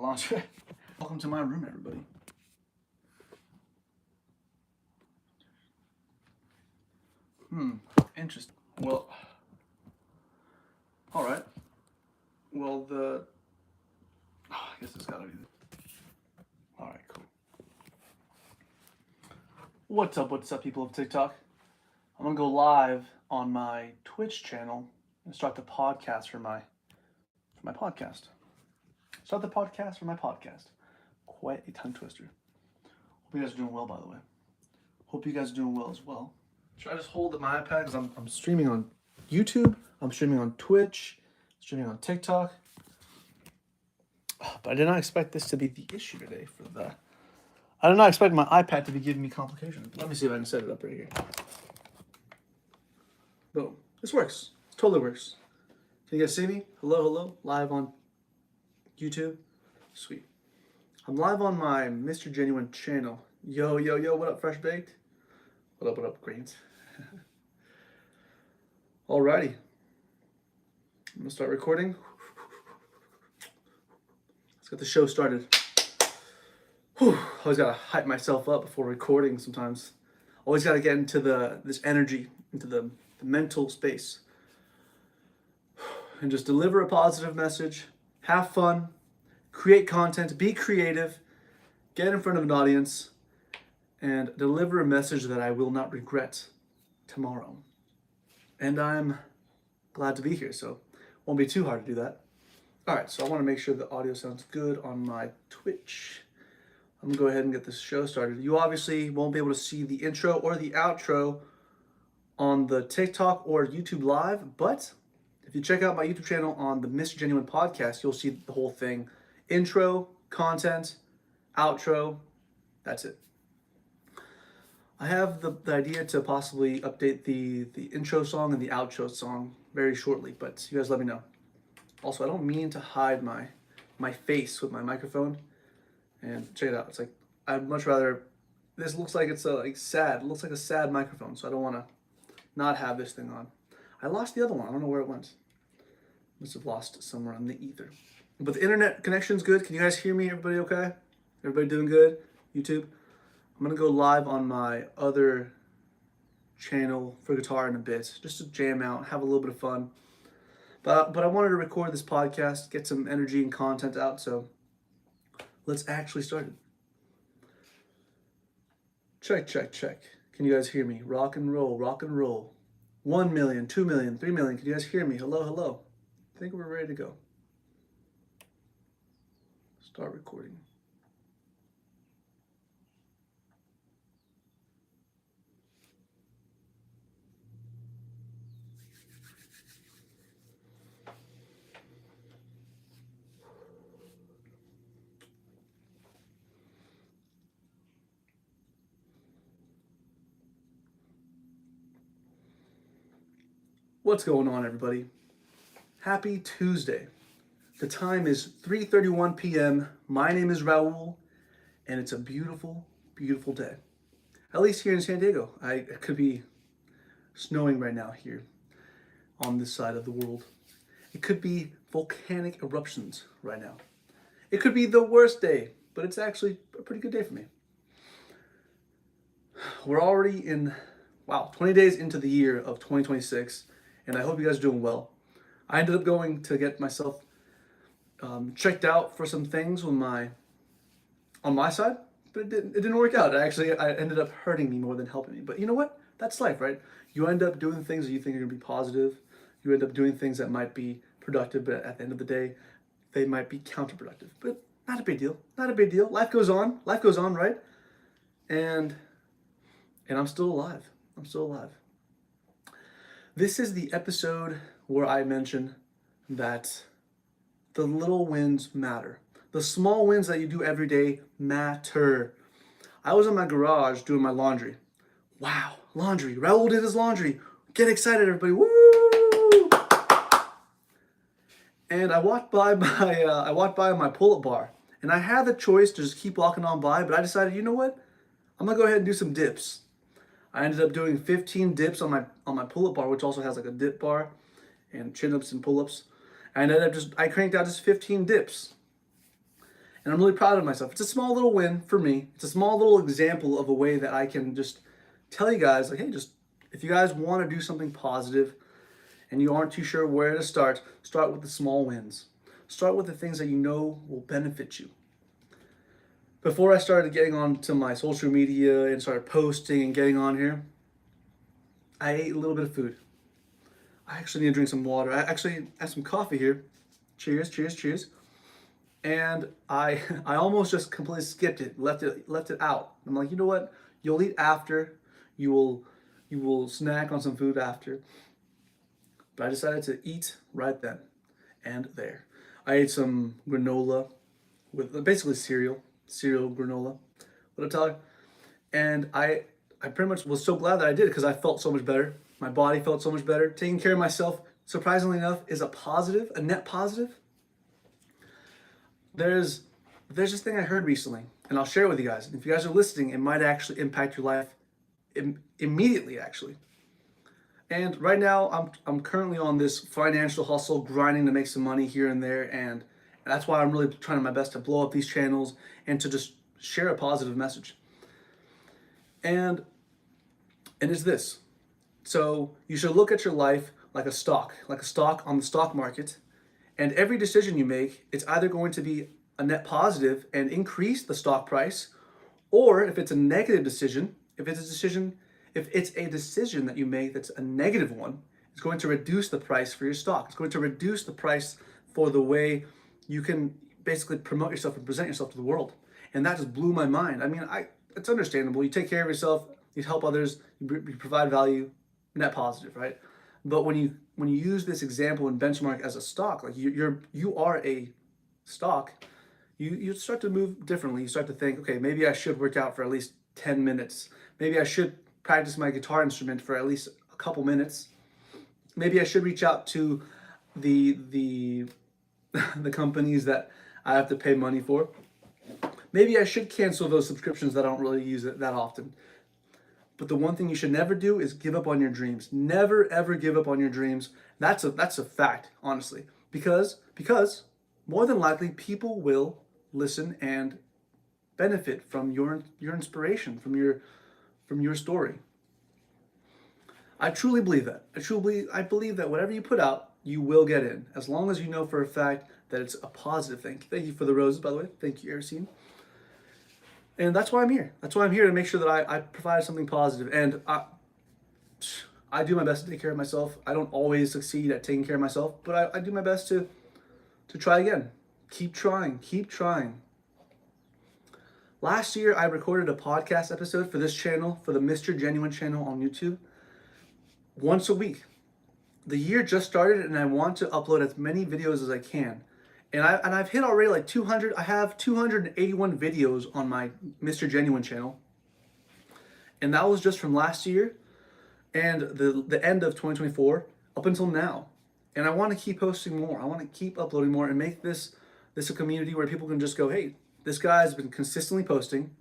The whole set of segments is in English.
laundry. Welcome to my room, everybody. Interesting. Well, all right. Well, I guess it's gotta be. All right, cool. What's up, people of TikTok? I'm gonna go live on my Twitch channel and start the podcast for my podcast. Start the podcast for my podcast. Quite a tongue twister. Hope you guys are doing well, by the way. Hope you guys are doing well as well. Should I just hold my iPad because I'm streaming on YouTube, I'm streaming on Twitch, streaming on TikTok. But I did not expect this to be the issue today for that. I did not expect my iPad to be giving me complications. Let me see if I can set it up right here. Boom. This works. It totally works. Can you guys see me? Hello. Live on YouTube. Sweet. I'm live on my Mr. Genuine channel. Yo. What up, Fresh Baked? What up, Greens? Alrighty. I'm going to start recording. Let's get the show started. Always got to hype myself up before recording sometimes. Always got to get into this energy, into the mental space. And just deliver a positive message. Have fun. Create content. Be creative. Get in front of an audience. And deliver a message that I will not regret tomorrow. And I'm glad to be here, so it won't be too hard to do that. All right, so I want to make sure the audio sounds good on my Twitch. I'm going to go ahead and get this show started. You obviously won't be able to see the intro or the outro on the TikTok or YouTube Live, but if you check out my YouTube channel on the Mr. Genuine Podcast, you'll see the whole thing. Intro, content, outro, that's it. I have the idea to possibly update the intro song and the outro song very shortly, but you guys let me know. Also, I don't mean to hide my face with my microphone. And check it out. It's like, I'd much rather, this looks like it's sad. It looks like a sad microphone, so I don't want to not have this thing on. I lost the other one. I don't know where it went. Must have lost it somewhere on the ether. But the internet connection's good. Can you guys hear me? Everybody okay? Everybody doing good? YouTube? I'm going to go live on my other channel for guitar in a bit, just to jam out, have a little bit of fun. But I wanted to record this podcast, get some energy and content out, so let's actually start it. Check. Can you guys hear me? Rock and roll. 1 million, 2 million, 3 million. Can you guys hear me? Hello. I think we're ready to go. Start recording. What's going on, everybody? Happy Tuesday. The time is 3:31 p.m. My name is Raul, and it's a beautiful, beautiful day. At least here in San Diego. It could be snowing right now here on this side of the world. It could be volcanic eruptions right now. It could be the worst day, but it's actually a pretty good day for me. We're already 20 days into the year of 2026. And I hope you guys are doing well. I ended up going to get myself checked out for some things on my side, but it didn't work out. I ended up hurting me more than helping me. But you know what? That's life, right? You end up doing things that you think are going to be positive. You end up doing things that might be productive, but at the end of the day, they might be counterproductive. But not a big deal. Life goes on, right? And I'm still alive. This is the episode where I mention that the little wins matter. The small wins that you do every day matter. I was in my garage doing my laundry. Wow, laundry. Raul did his laundry. Get excited, everybody. Woo! And I walked by my pull-up bar. And I had the choice to just keep walking on by, but I decided, you know what? I'm going to go ahead and do some dips. I ended up doing 15 dips on my pull-up bar, which also has like a dip bar and chin-ups and pull-ups. I cranked out just 15 dips. And I'm really proud of myself. It's a small little win for me. It's a small little example of a way that I can just tell you guys, like, hey, just if you guys want to do something positive and you aren't too sure where to start with the small wins. Start with the things that you know will benefit you. Before I started getting onto my social media and started posting and getting on here, I ate a little bit of food. I actually need to drink some water. I actually have some coffee here. Cheers, cheers, cheers. And I I almost just completely skipped it, left it out. I'm like, you know what? You'll eat after. You will snack on some food after. But I decided to eat right then and there. I ate some granola with basically cereal granola. What I tell you? And I pretty much was so glad that I did because I felt so much better. My body felt so much better. Taking care of myself, surprisingly enough, is a positive, a net positive. There's this thing I heard recently, and I'll share it with you guys. If you guys are listening, it might actually impact your life immediately, actually. And right now, I'm currently on this financial hustle, grinding to make some money here and there, and that's why I'm really trying my best to blow up these channels and to just share a positive message. And it's this. So you should look at your life like a stock on the stock market. And every decision you make, it's either going to be a net positive and increase the stock price, or if it's a negative decision, if it's a decision that you make that's a negative one, it's going to reduce the price for your stock. It's going to reduce the price for the way you can basically promote yourself and present yourself to the world. And that just blew my mind. I mean, it's understandable. You take care of yourself, you help others, you provide value, net positive, right? But when you use this example and benchmark as a stock, like you are a stock, you start to move differently. You start to think, okay, maybe I should work out for at least 10 minutes. Maybe I should practice my guitar instrument for at least a couple minutes. Maybe I should reach out to the the companies that I have to pay money for. Maybe I should cancel those subscriptions that I don't really use it that often. But the one thing you should never do is give up on your dreams. Never ever give up on your dreams. That's a fact, honestly. Because more than likely people will listen and benefit from your inspiration, from your story. I truly believe that. I believe that whatever you put out, you will get in, as long as you know for a fact that it's a positive thing. Thank you for the roses, by the way. Thank you, Erisine. And that's why I'm here. That's why I'm here, to make sure that I provide something positive. And I do my best to take care of myself. I don't always succeed at taking care of myself, but I do my best to try again. Keep trying. Keep trying. Last year, I recorded a podcast episode for this channel, for the Mr. Genuine channel on YouTube, once a week. The year just started, and I want to upload as many videos as I can. And I've hit already like 200. I have 281 videos on my Mr. Genuine channel, and that was just from last year and the end of 2024 up until now. And I want to keep posting more. I want to keep uploading more and make this a community where people can just go, hey, this guy's been consistently posting.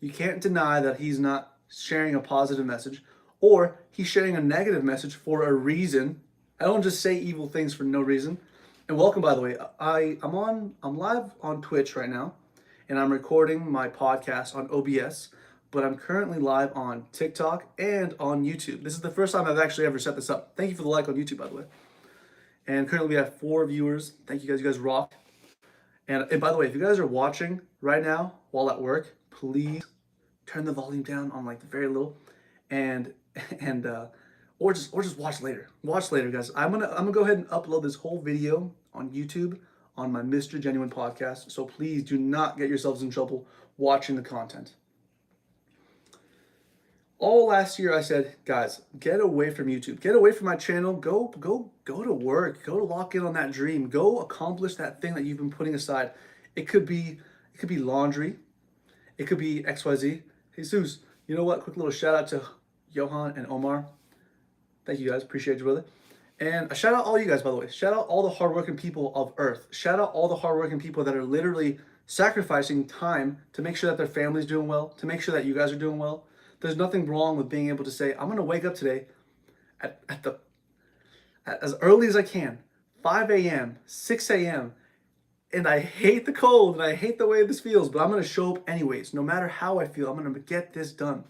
You can't deny that he's not sharing a positive message, or he's sharing a negative message for a reason. I don't just say evil things for no reason. And welcome, by the way. I'm live on Twitch right now, and I'm recording my podcast on OBS, but I'm currently live on TikTok and on YouTube. This is the first time I've actually ever set this up. Thank you for the like on YouTube, by the way. And currently we have 4 viewers. Thank you guys. You guys rock. And by the way, if you guys are watching right now while at work, please turn the volume down on like very little, and or just watch later. Watch later, guys. I'm gonna go ahead and upload this whole video on YouTube on my Mr. Genuine podcast. So please do not get yourselves in trouble watching the content. All last year I said, guys, get away from YouTube. Get away from my channel. Go to work. Go to lock in on that dream. Go accomplish that thing that you've been putting aside. It could be laundry. It could be XYZ. Jesus, you know what? Quick little shout out to Johan and Omar. Thank you guys. Appreciate you, brother. And a shout out all you guys, by the way. Shout out all the hardworking people of Earth. Shout out all the hardworking people that are literally sacrificing time to make sure that their family's doing well, to make sure that you guys are doing well. There's nothing wrong with being able to say, I'm going to wake up today at as early as I can, 5 a.m., 6 a.m., and I hate the cold and I hate the way this feels, but I'm going to show up anyways. No matter how I feel, I'm going to get this done.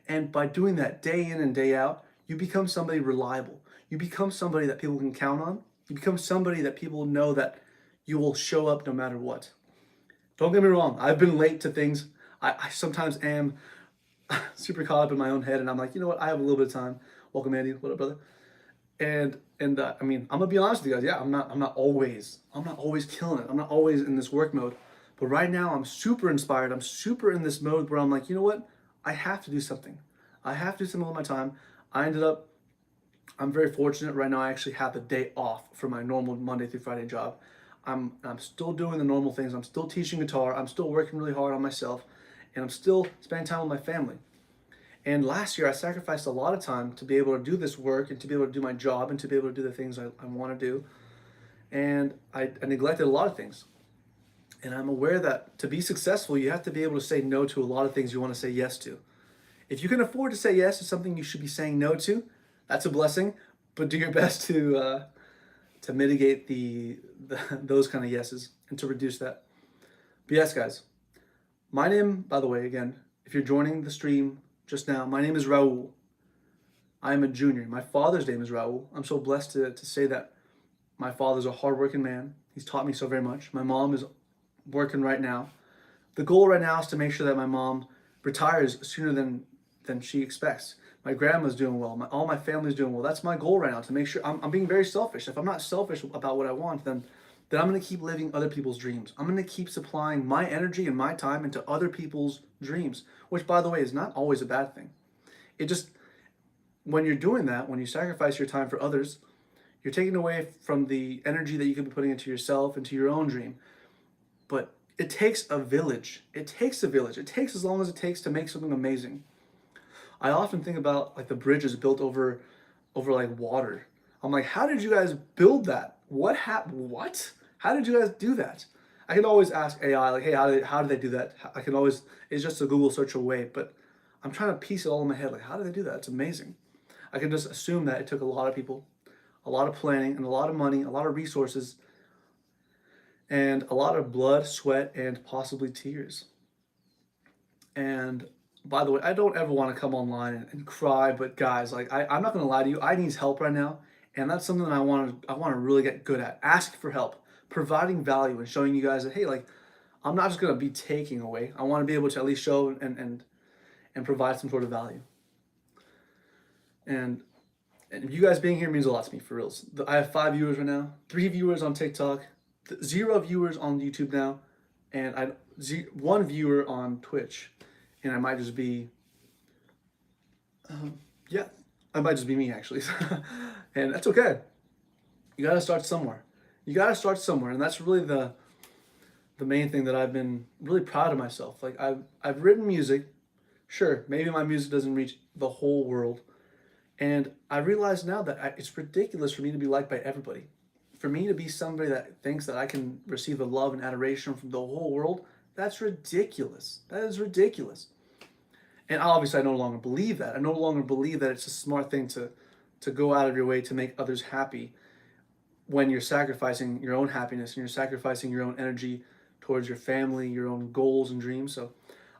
And by doing that day in and day out, you become somebody reliable. You become somebody that people can count on. You become somebody that people know that you will show up no matter what. Don't get me wrong, I've been late to things. I sometimes am super caught up in my own head, and I'm like, you know what, I have a little bit of time. Welcome, Andy. What up, brother? And I mean, I'm gonna be honest with you guys. Yeah, I'm not always killing it. I'm not always in this work mode. But right now, I'm super inspired. I'm super in this mode where I'm like, you know what? I have to do something. I have to do something with my time. I ended up. I'm very fortunate right now. I actually have the day off for my normal Monday through Friday job. I'm still doing the normal things. I'm still teaching guitar. I'm still working really hard on myself, and I'm still spending time with my family. And last year, I sacrificed a lot of time to be able to do this work and to be able to do my job and to be able to do the things I want to do. And I neglected a lot of things. And I'm aware that to be successful, you have to be able to say no to a lot of things you want to say yes to. If you can afford to say yes to something you should be saying no to, that's a blessing. But do your best to mitigate the those kind of yeses and to reduce that. But yes, guys, my name, by the way, again, if you're joining the stream just now, my name is Raul. I am a junior. My father's name is Raul. I'm so blessed to say that my father's a hardworking man. He's taught me so very much. My mom is working right now. The goal right now is to make sure that my mom retires sooner than she expects. My grandma's doing well. All my family's doing well. That's my goal right now, to make sure I'm being very selfish. If I'm not selfish about what I want, then I'm going to keep living other people's dreams. I'm going to keep supplying my energy and my time into other people's dreams, which, by the way, is not always a bad thing. It just, when you're doing that, when you sacrifice your time for others, you're taking away from the energy that you could be putting into yourself, into your own dream. But it takes a village. It takes a village. It takes as long as it takes to make something amazing. I often think about like the bridges built over like water. I'm like, how did you guys build that? What happened? What? How did you guys do that? I can always ask AI, like, hey, how did they do that? I can always, it's just a Google search away, but I'm trying to piece it all in my head. Like, how did they do that? It's amazing. I can just assume that it took a lot of people, a lot of planning, and a lot of money, a lot of resources, and a lot of blood, sweat, and possibly tears. And by the way, I don't ever want to come online and cry, but guys, like I'm not gonna lie to you, I need help right now, and that's something that I want to really get good at. Asking for help, providing value, and showing you guys that hey, like I'm not just gonna be taking away. I want to be able to at least show and provide some sort of value. And you guys being here means a lot to me, for reals. I have 5 viewers right now, 3 viewers on TikTok, 0 viewers on YouTube now, and 1 viewer on Twitch. And I might just be, yeah, I might just be me actually. And that's okay. You gotta start somewhere. You gotta start somewhere, and that's really the main thing that I've been really proud of myself. Like I've written music. Sure, maybe my music doesn't reach the whole world, and I realize now that it's ridiculous for me to be liked by everybody. For me to be somebody that thinks that I can receive the love and adoration from the whole world, that's ridiculous. That is ridiculous. And obviously, I no longer believe that. I no longer believe that it's a smart thing to go out of your way to make others happy when you're sacrificing your own happiness and you're sacrificing your own energy towards your family, your own goals and dreams. So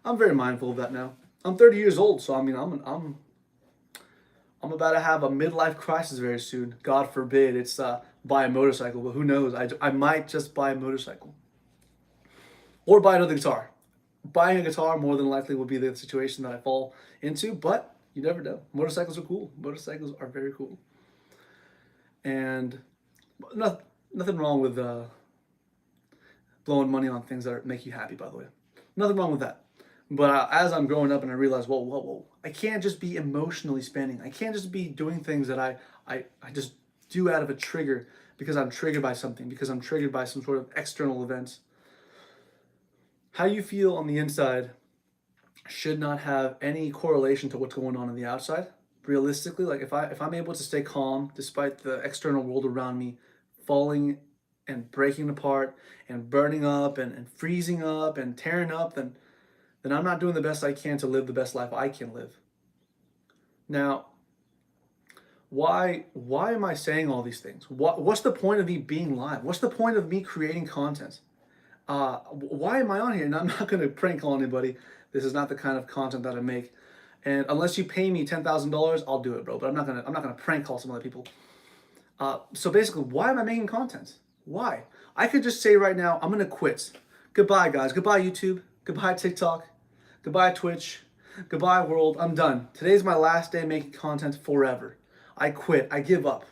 I'm very mindful of that now. I'm 30 years old, so I mean, I'm about to have a midlife crisis very soon. God forbid it's buy a motorcycle, but who knows? I might just buy a motorcycle or buy another guitar. Buying a guitar more than likely will be the situation that I fall into, but you never know. Motorcycles are cool. Motorcycles are very cool. And nothing wrong with blowing money on things that make you happy, by the way. Nothing wrong with that. But as I'm growing up and I realize, whoa, I can't just be emotionally spending. I can't just be doing things that I just do out of a trigger because I'm triggered by something, because I'm triggered by some sort of external events. How you feel on the inside should not have any correlation to what's going on the outside. Realistically, like if I'm able to stay calm despite the external world around me falling and breaking apart and burning up and freezing up and tearing up, then I'm not doing the best I can to live the best life I can live. Now, why am I saying all these things? What's the point of me being live? What's the point of me creating content? why am I on here? And I'm not going to prank call anybody. This is not the kind of content that I make. And unless you pay me $10,000, I'll do it, bro. But I'm not gonna prank call some other people. So basically, why am I making content? Why? I could just say right now, I'm gonna quit. Goodbye, guys. Goodbye, YouTube. Goodbye, TikTok. Goodbye, Twitch. Goodbye, world. I'm done. Today's my last day making content forever. I quit. I give up.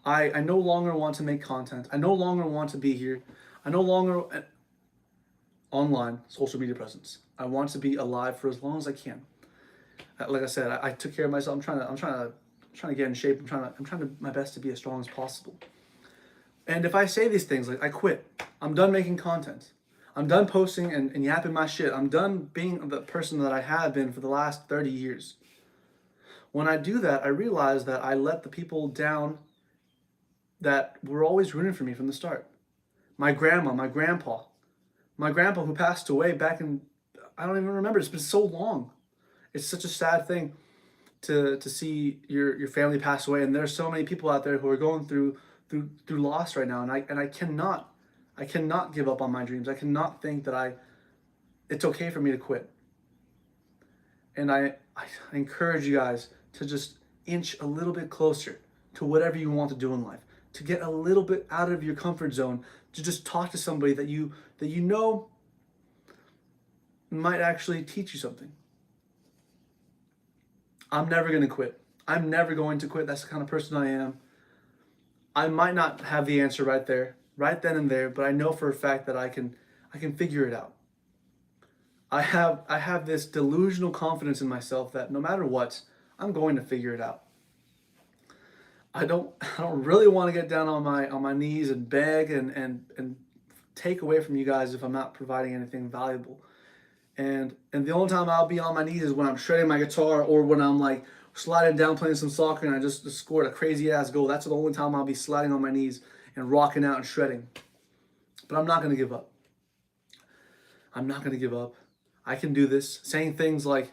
I no longer want to make content. I no longer want to be here. I no longer online social media presence. I want to be alive for as long as I can. Like I said, I took care of myself. I'm trying to get in shape. I'm trying to my best to be as strong as possible. And if I say these things like I quit, I'm done making content. I'm done posting and yapping my shit. I'm done being the person that I have been for the last 30 years. When I do that, I realize that I let the people down that were always rooting for me from the start. My grandma, my grandpa who passed away back in, I don't even remember. It's been so long. It's such a sad thing to see your family pass away, and there's so many people out there who are going through loss right now, and I cannot give up on my dreams. I cannot think that it's okay for me to quit. And I encourage you guys to just inch a little bit closer to whatever you want to do in life, to get a little bit out of your comfort zone, to just talk to somebody that you know might actually teach you something. I'm never going to quit. I'm never going to quit. That's the kind of person I am. I might not have the answer right then and there, but I know for a fact that I can figure it out. I have this delusional confidence in myself that no matter what, I'm going to figure it out. I don't really want to get down on my knees and beg and take away from you guys if I'm not providing anything valuable. And the only time I'll be on my knees is when I'm shredding my guitar or when I'm like sliding down playing some soccer and I just scored a crazy ass goal. That's the only time I'll be sliding on my knees and rocking out and shredding. But I'm not going to give up. I'm not going to give up. I can do this. Saying things like,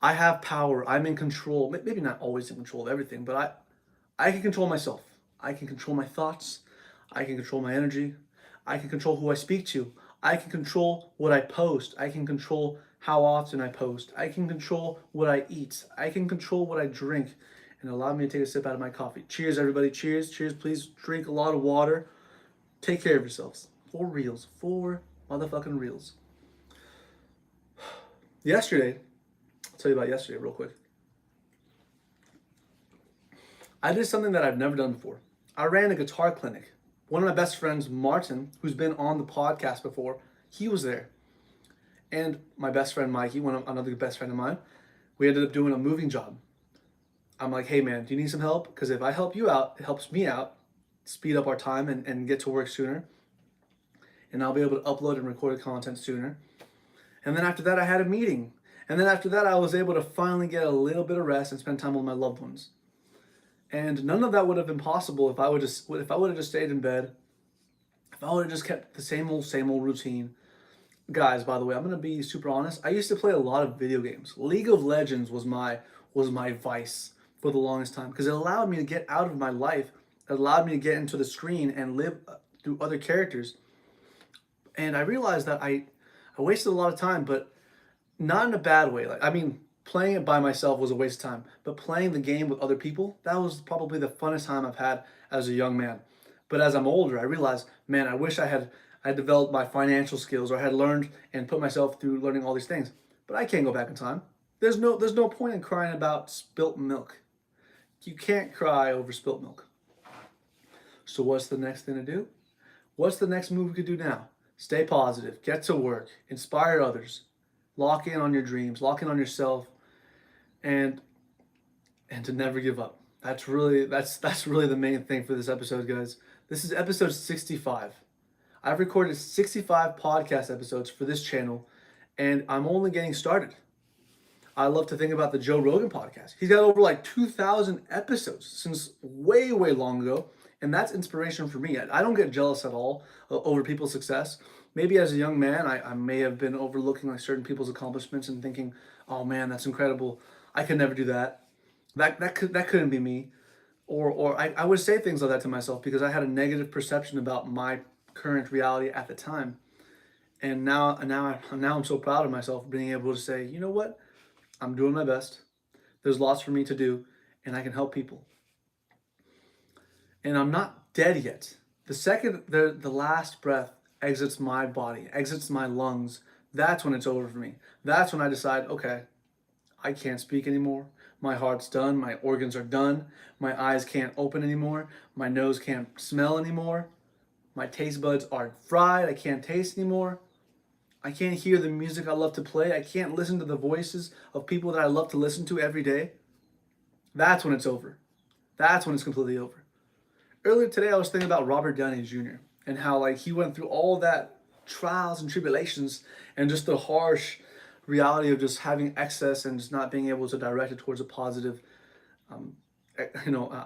I have power. I'm in control. Maybe not always in control of everything, but I can control myself. I can control my thoughts. I can control my energy. I can control who I speak to. I can control what I post. I can control how often I post. I can control what I eat. I can control what I drink. And allow me to take a sip out of my coffee. Cheers, everybody. Cheers. Cheers. Please drink a lot of water. Take care of yourselves. For reals. For motherfucking reals. Yesterday, I'll tell you about yesterday real quick. I did something that I've never done before. I ran a guitar clinic. One of my best friends, Martin, who's been on the podcast before, he was there. And my best friend, Mikey, another best friend of mine, we ended up doing a moving job. I'm like, hey man, do you need some help? Because if I help you out, it helps me out, speed up our time and get to work sooner. And I'll be able to upload and record content sooner. And then after that, I had a meeting. And then after that, I was able to finally get a little bit of rest and spend time with my loved ones. And none of that would have been possible if I would have just stayed in bed, if I would have just kept the same old routine. Guys, by the way, I'm gonna be super honest. I used to play a lot of video games. League of Legends was my vice for the longest time because it allowed me to get out of my life. It allowed me to get into the screen and live through other characters. And I realized that I wasted a lot of time, but not in a bad way. Playing it by myself was a waste of time, but playing the game with other people, that was probably the funnest time I've had as a young man. But as I'm older, I realized, man, I wish I had developed my financial skills or I had learned and put myself through learning all these things. But I can't go back in time. There's no point in crying about spilt milk. You can't cry over spilt milk. So what's the next thing to do? What's the next move we could do now? Stay positive, get to work, inspire others, lock in on your dreams, lock in on yourself, and to never give up. That's really the main thing for this episode, guys. This is episode 65. I've recorded 65 podcast episodes for this channel, and I'm only getting started. I love to think about the Joe Rogan podcast. He's got over like 2,000 episodes since way, way long ago, and that's inspiration for me. I don't get jealous at all over people's success. Maybe as a young man, I may have been overlooking like certain people's accomplishments and thinking, oh man, that's incredible. I could never do that. That couldn't be me. Or I would say things like that to myself because I had a negative perception about my current reality at the time. And now I'm so proud of myself for being able to say, you know what, I'm doing my best. There's lots for me to do, and I can help people. And I'm not dead yet. The second the last breath exits my body, exits my lungs, that's when it's over for me. That's when I decide, okay, I can't speak anymore. My heart's done. My organs are done. My eyes can't open anymore. My nose can't smell anymore. My taste buds are fried. I can't taste anymore. I can't hear the music I love to play. I can't listen to the voices of people that I love to listen to every day. That's when it's over. That's when it's completely over. Earlier today, I was thinking about Robert Downey Jr. and how like he went through all that trials and tribulations and just the harsh reality of just having excess and just not being able to direct it towards a positive,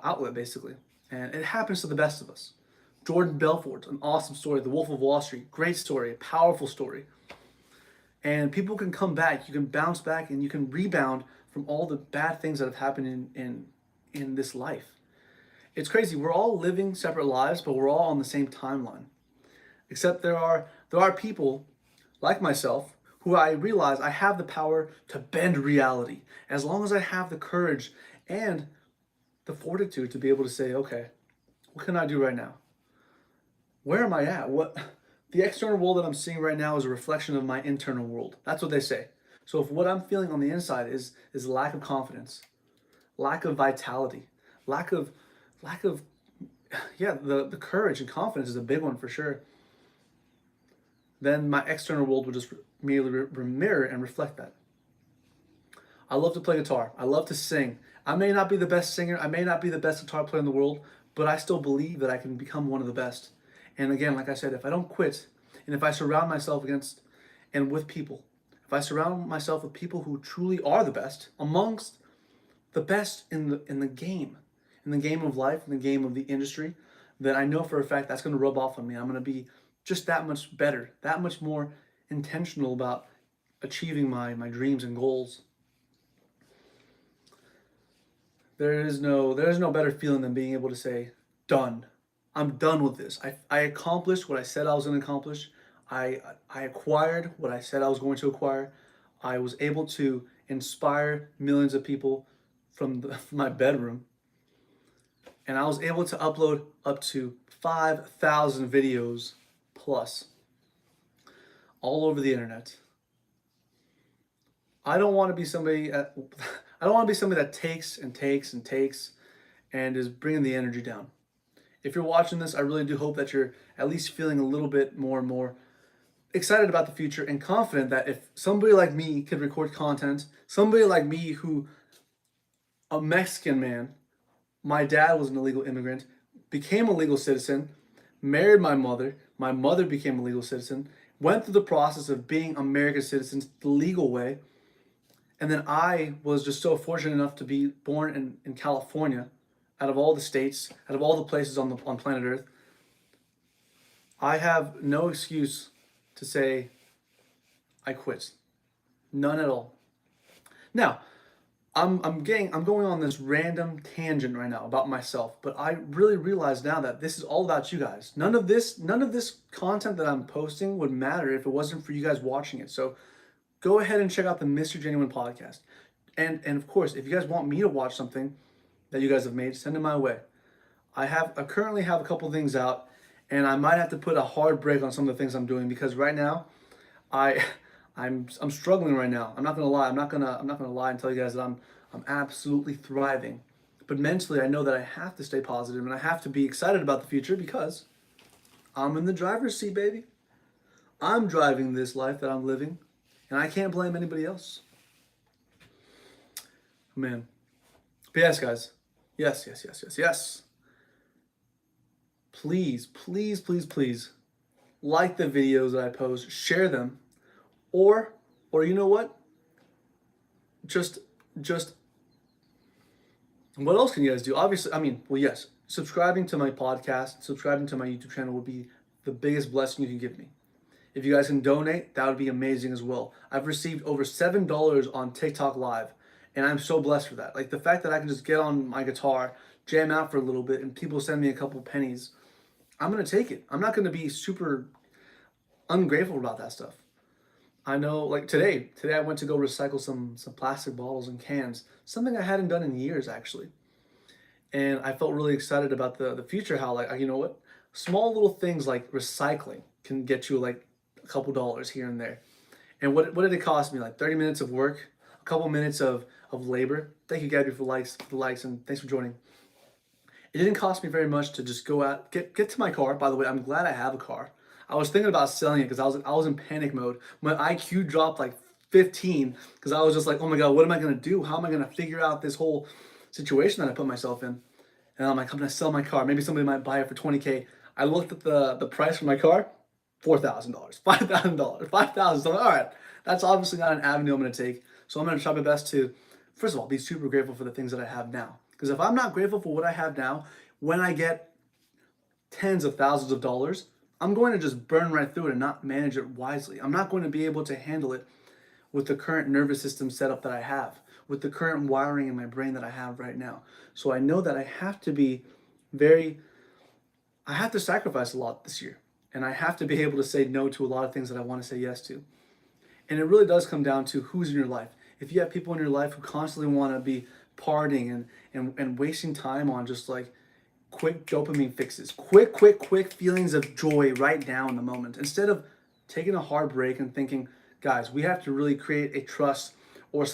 outlet basically. And it happens to the best of us. Jordan Belfort, an awesome story. The Wolf of Wall Street, great story, a powerful story. And people can come back. You can bounce back, and you can rebound from all the bad things that have happened in this life. It's crazy. We're all living separate lives, but we're all on the same timeline. Except there are people like myself who I realize I have the power to bend reality as long as I have the courage and the fortitude to be able to say, okay, what can I do right now? Where am I at? What the external world that I'm seeing right now is a reflection of my internal world. That's what they say. So if what I'm feeling on the inside is lack of confidence, lack of vitality, lack of the courage and confidence is a big one for sure. Then my external world will just merely mirror and reflect that. I love to play guitar. I love to sing. I may not be the best singer. I may not be the best guitar player in the world, but I still believe that I can become one of the best. And again, like I said, if I don't quit, and if I surround myself against and with people, if I surround myself with people who truly are the best, amongst the best in the game of life, in the game of the industry, then I know for a fact that's going to rub off on me. I'm going to be just that much better, that much more intentional about achieving my dreams and goals. There is no better feeling than being able to say, done. I'm done with this. I accomplished what I said I was going to accomplish. I acquired what I said I was going to acquire. I was able to inspire millions of people from my bedroom. And I was able to upload up to 5,000 videos plus all over the internet. I don't want to be somebody that takes and takes and takes and is bringing the energy down. If you're watching this, I really do hope that you're at least feeling a little bit more and more excited about the future and confident that if somebody like me could record content, somebody like me who, a Mexican man, my dad was an illegal immigrant, became a legal citizen, married my mother became a legal citizen, went through the process of being American citizens the legal way, and then I was just so fortunate enough to be born in California, out of all the states, out of all the places on planet Earth. I have no excuse to say I quit. None at all. Now, I'm going on this random tangent right now about myself, but I really realize now that this is all about you guys. None of this content that I'm posting would matter if it wasn't for you guys watching it. So go ahead and check out the Mr. Genuine podcast. And of course, if you guys want me to watch something that you guys have made, send it my way. I currently have a couple things out, and I might have to put a hard break on some of the things I'm doing because right now I'm struggling right now. I'm not gonna lie. I'm not gonna lie and tell you guys that I'm absolutely thriving. But mentally, I know that I have to stay positive and I have to be excited about the future because I'm in the driver's seat, baby. I'm driving this life that I'm living, and I can't blame anybody else. Man. But yes, guys. Yes. Please, please, please, please like the videos that I post, share them, or you know what? Just what else can you guys do? Obviously, yes, subscribing to my podcast, subscribing to my YouTube channel would be the biggest blessing you can give me. If you guys can donate, that would be amazing as well. I've received over $7 on TikTok Live, and I'm so blessed for that. Like the fact that I can just get on my guitar, jam out for a little bit, and people send me a couple pennies. I'm going to take it. I'm not going to be super ungrateful about that stuff. I know, like today I went to go recycle some plastic bottles and cans, something I hadn't done in years actually. And I felt really excited about the future. How like you know what, small little things like recycling can get you like a couple dollars here and there. And what did it cost me? Like 30 minutes of work, a couple minutes of labor. Thank you, Gabby, for the likes, and thanks for joining. It didn't cost me very much to just go out, get to my car. By the way, I'm glad I have a car. I was thinking about selling it because I was in panic mode. My IQ dropped like 15 because I was just like, oh my god, what am I gonna do? How am I gonna figure out this whole situation that I put myself in? And I'm like, I'm gonna sell my car. Maybe somebody might buy it for 20K. I looked at the price for my car, $4,000, $5,000, 5,000. So I'm like, all right, that's obviously not an avenue I'm gonna take. So I'm gonna try my best to, first of all, be super grateful for the things that I have now. Because if I'm not grateful for what I have now, when I get tens of thousands of dollars, I'm going to just burn right through it and not manage it wisely. I'm not going to be able to handle it with the current nervous system setup that I have, with the current wiring in my brain that I have right now. So I know that I have to be very, I have to sacrifice a lot this year. And I have to be able to say no to a lot of things that I want to say yes to. And it really does come down to who's in your life. If you have people in your life who constantly want to be partying and wasting time on just like quick dopamine fixes, quick feelings of joy right now in the moment, instead of taking a hard break and thinking, guys, we have to really create a trust or some